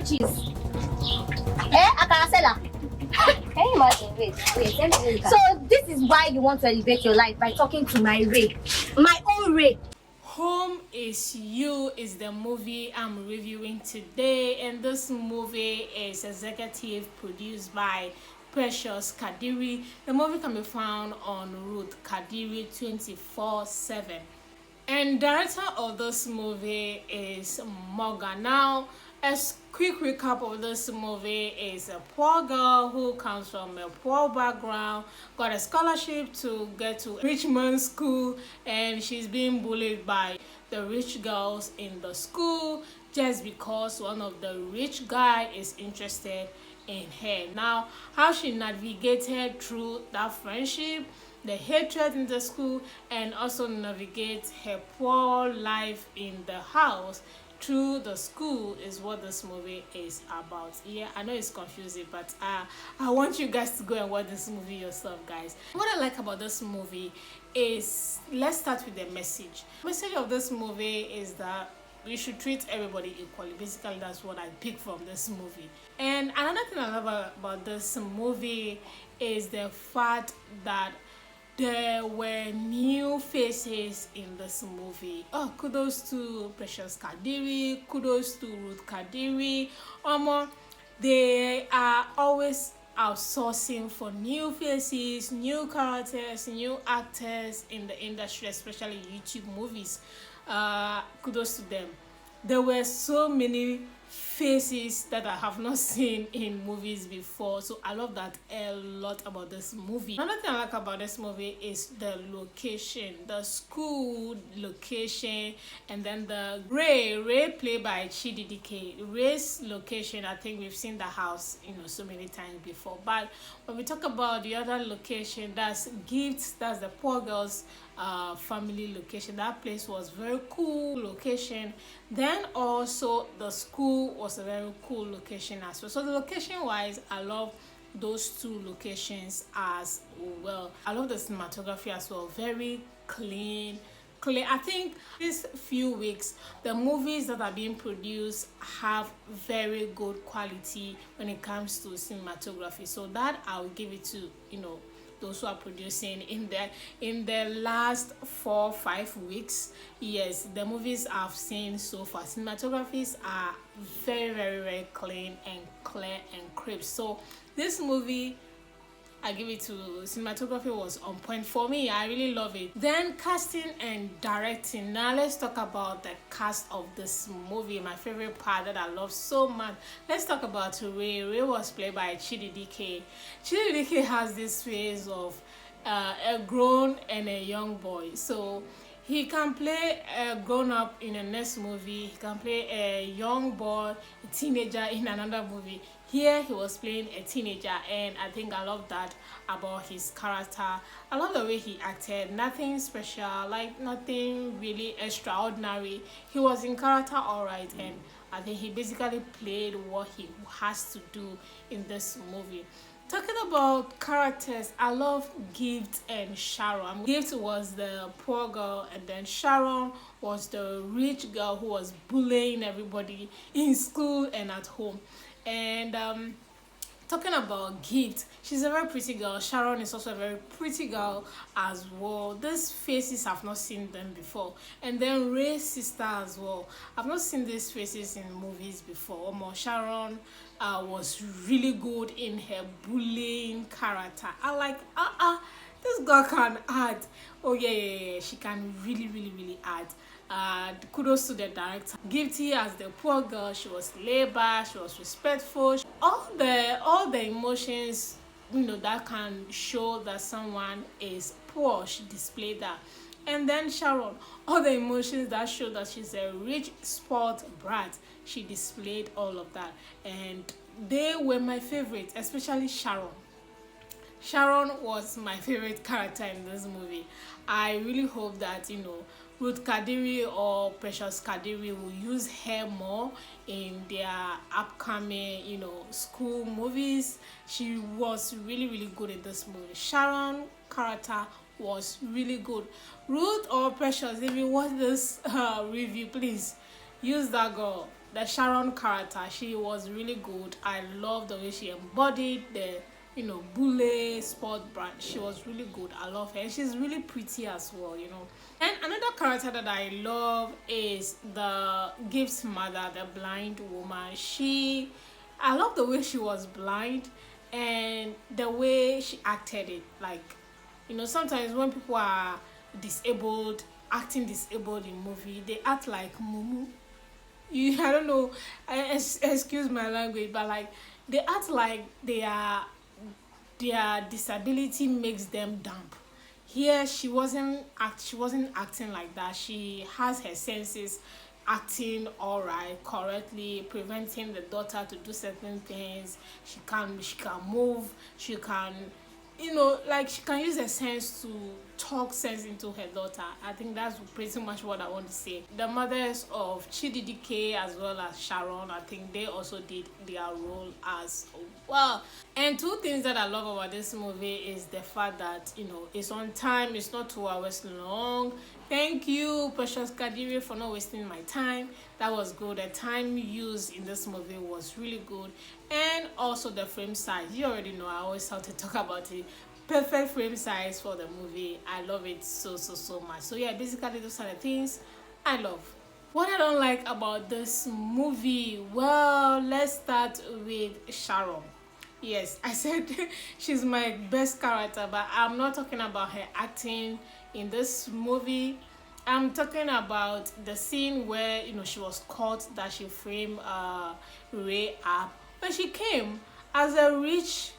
cheese. Akara seller. Can you imagine? Wait, let me look at. So this is why you want to elevate your life by talking to my Ray, my own Ray. Home is You is the movie I'm reviewing today, and this movie is executive produced by Precious Kadiri. The movie can be found on Ruth Kadiri 24/7. And director of this movie is Morgan. Now, a quick recap of this movie is a poor girl who comes from a poor background, got a scholarship to get to Richmond school, and she's being bullied by the rich girls in the school just because one of the rich guy is interested in her. Now, how she navigated through that friendship, the hatred in the school, and also navigate her poor life in the house through the school is what this movie is about. Yeah, I know it's confusing, but I want you guys to go and watch this movie yourself, guys. What I like about this movie is, let's start with the message. The message of this movie is that we should treat everybody equally. Basically, that's what I picked from this movie. And another thing I love about this movie is the fact that there were new faces in this movie. Oh, kudos to Precious Kadiri, kudos to Ruth Kadiri. They are always outsourcing for new faces, new characters, new actors in the industry, especially YouTube movies. Kudos to them. There were so many faces that I have not seen in movies before, so I love that a lot about this movie. Another thing I like about this movie is the location, the school location, and then the Ray played by Chidi Dike. Ray's location, I think we've seen the house so many times before, but when we talk about the other location, that's Gifts, that's the poor girls family location. That place was very cool location. Then also the school was a very cool location as well. So the location wise, I love those two locations as well. I love the cinematography as well, very clean. I think these few weeks the movies that are being produced have very good quality when it comes to cinematography, so that I'll give it to those who are producing in the last 4-5 weeks. Yes, the movies I've seen so far, cinematographies are very, very, very clean and clear and crisp. So this movie, I give it to cinematography, was on point for me. I really love it. Then casting and directing. Now let's talk about the cast of this movie, my favorite part that I love so much. Let's talk about Ray. Ray was played by Chidi Dike. Chidi Dike has this face of a grown and a young boy. So he can play a grown-up in the next movie. He can play a young boy, a teenager in another movie. Here he was playing a teenager, and I think I love that about his character. I love the way he acted. Nothing special, like nothing really extraordinary. He was in character alright, and I think he basically played what he has to do in this movie. Talking about characters, I love Gift and Sharon. Gift was the poor girl, and then Sharon was the rich girl who was bullying everybody in school and at home. And talking about Gift, she's a very pretty girl. Sharon is also a very pretty girl as well. These faces, I've not seen them before. And then Ray's sister as well. I've not seen these faces in movies before. Sharon was really good in her bullying character. I like, this girl can act. Oh yeah, she can really act. Kudos to the director. Gifty as the poor girl, she was laid back, she was respectful. All the emotions that can show that someone is poor, she displayed that. And then Sharon, all the emotions that show that she's a rich sport brat, she displayed all of that, and they were my favorite, especially Sharon. Sharon was my favorite character in this movie. I really hope that Ruth Kadiri or Precious Kadiri will use her more in their upcoming school movies. She was really good in this movie. Sharon character was really good. Ruth or Precious, if you watch this review, please use that girl. the Sharon character, she was really good. I love the way she embodied the bully sport brand. She was really good. I love her. And she's really pretty as well. And another character that I love is the Gift's mother, the blind woman. I love the way she was blind and the way she acted it. Like, sometimes when people are disabled, acting disabled in movie, they act like mumu. I don't know, excuse my language, but like they act like their disability makes them dumb. Here she wasn't acting like that. She has her senses, acting all right, correctly, preventing the daughter to do certain things. She can move, she can like she can use her sense to talk sense into her daughter. I think that's pretty much what I want to say. The mothers of Chidi, Dike as well as Sharon, I think they also did their role as well. And two things that I love about this movie is the fact that it's on time, it's not 2 hours long. Thank you, Precious Kadiri, for not wasting my time. That was good. The time used in this movie was really good. And also the frame size. You already know I always have to talk about it. Perfect frame size for the movie. I love it so much. So yeah, basically those are the things I love. What I don't like about this movie, well, let's start with Sharon. Yes, I said she's my best character, but I'm not talking about her acting in this movie. I'm talking about the scene where she was caught that she framed Ray up. When she came as a rich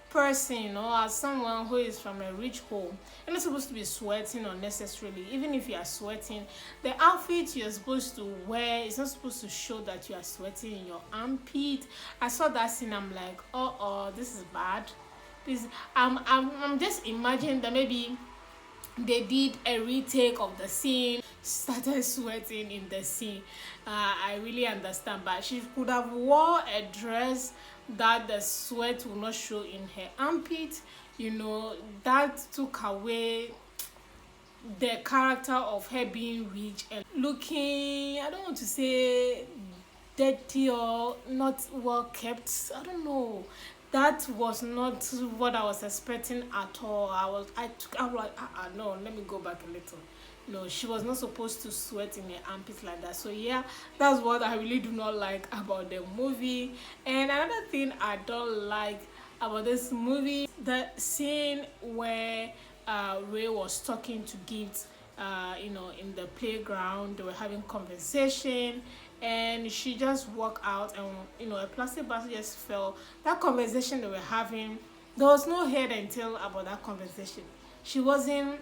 person, as someone who is from a rich home, you're not supposed to be sweating unnecessarily. Even if you are sweating, the outfit you're supposed to wear is not supposed to show that you are sweating in your armpit. I saw that scene, I'm like, oh, this is bad. I'm just imagining that maybe they did a retake of the scene, started sweating in the scene. I really understand, but she could have wore a dress that the sweat will not show in her armpit. That took away the character of her being rich and looking, I don't want to say dirty or not well kept. I don't know. That was not what I was expecting at all. I'm like, no, let me go back a little. No, she was not supposed to sweat in her armpits like that. So yeah, that's what I really do not like about the movie. And another thing I don't like about this movie, the scene where Ray was talking to Gift, in the playground. They were having conversation, and she just walked out, and a plastic bag just fell. That conversation they were having, there was no head and tail about that conversation. She wasn't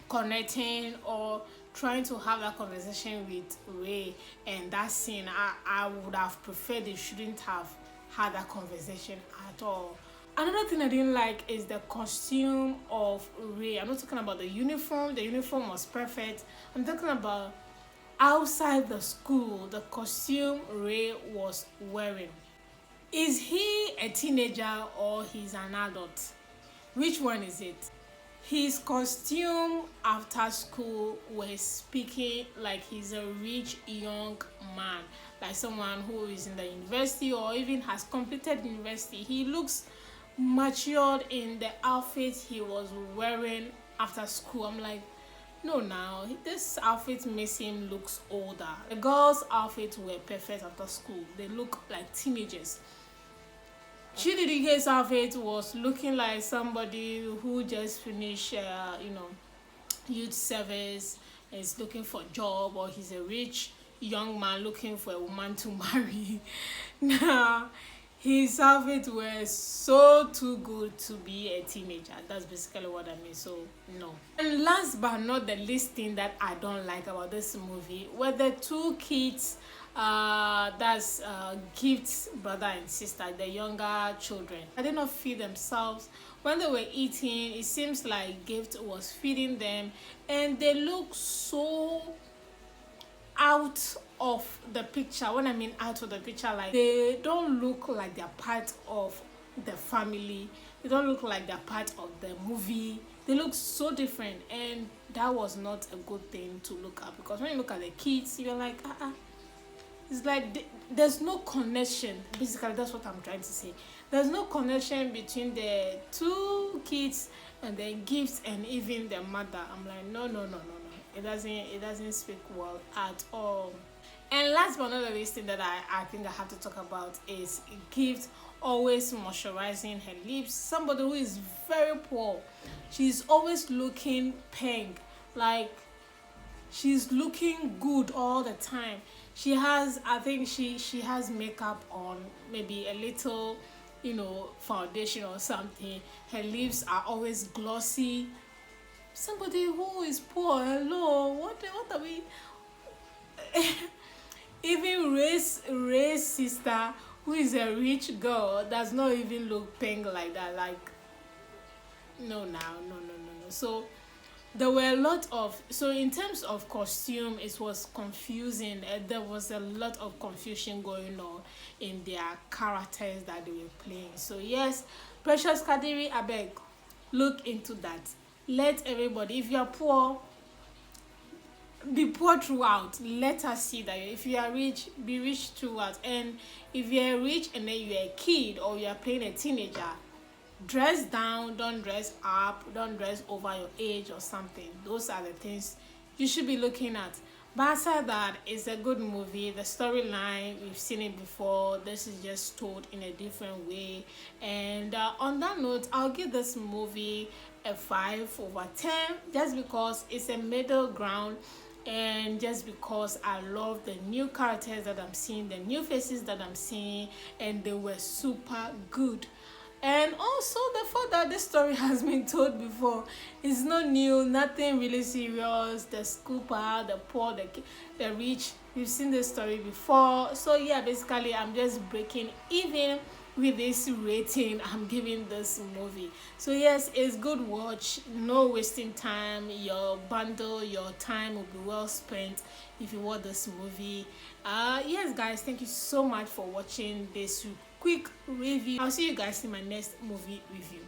connecting or trying to have that conversation with Ray. And that scene, I would have preferred they shouldn't have had that conversation at all. Another thing I didn't like is the costume of Ray. I'm not talking about the uniform. The uniform was perfect. I'm talking about outside the school, the costume Ray was wearing. Is he a teenager or he's an adult? Which one is it? His costume after school was speaking like he's a rich young man, like someone who is in the university or even has completed university. He looks matured in the outfit he was wearing after school. I'm like, no, now this outfit makes him looks older. The girls' outfits were perfect after school. They look like teenagers. Chidi Dike's outfit was looking like somebody who just finished, youth service, is looking for a job, or he's a rich young man looking for a woman to marry. Now, his outfit was so too good to be a teenager. That's basically what I mean. So no. And last but not the least thing that I don't like about this movie were the two kids. That's Gift's brother and sister, the younger children. They did not feed themselves. When they were eating, it seems like Gift was feeding them, and they look so out of the picture. When I mean out of the picture, like they don't look like they're part of the family. They don't look like they're part of the movie. They look so different, and that was not a good thing to look at, because when you look at the kids, you're like, It's like there's no connection. Basically, that's what I'm trying to say. There's no connection between the two kids and the gifts and even the mother. I'm like, no, no, no, no, no. It doesn't speak well at all. And last but not the least thing that I think I have to talk about is Gift always moisturizing her lips. Somebody who is very poor. She's always looking pink. Like she's looking good all the time. She has, I think she has makeup on, maybe a little, foundation or something. Her lips are always glossy. Somebody who is poor, hello, what are we? Even Ray's sister, who is a rich girl, does not even look pink like that. Like, no, now, no, no, no, no. So there were a lot of, so in terms of costume, it was confusing. There was a lot of confusion going on in their characters that they were playing. So yes, Precious Kadiri, I beg, look into that. Let everybody, if you are poor, be poor throughout. Let us see that. If you are rich, be rich throughout. And if you are rich and then you are a kid or you are playing a teenager, dress down, don't dress up, don't dress over your age or something. Those are the things you should be looking at. But aside that, it's a good movie. The storyline, we've seen it before. This is just told in a different way. And on that note, I'll give this movie a 5/10 just because it's a middle ground, and just because I love the new characters that I'm seeing, the new faces that I'm seeing, and they were super good. And also the fact that this story has been told before is not new, nothing really serious. The scooper, the poor, the rich, we've seen this story before. So yeah, basically I'm just breaking even with this rating I'm giving this movie. So yes, it's good watch, no wasting time. Your bundle, your time will be well spent if you watch this movie. Yes guys, thank you so much for watching this quick review. I'll see you guys in my next movie review.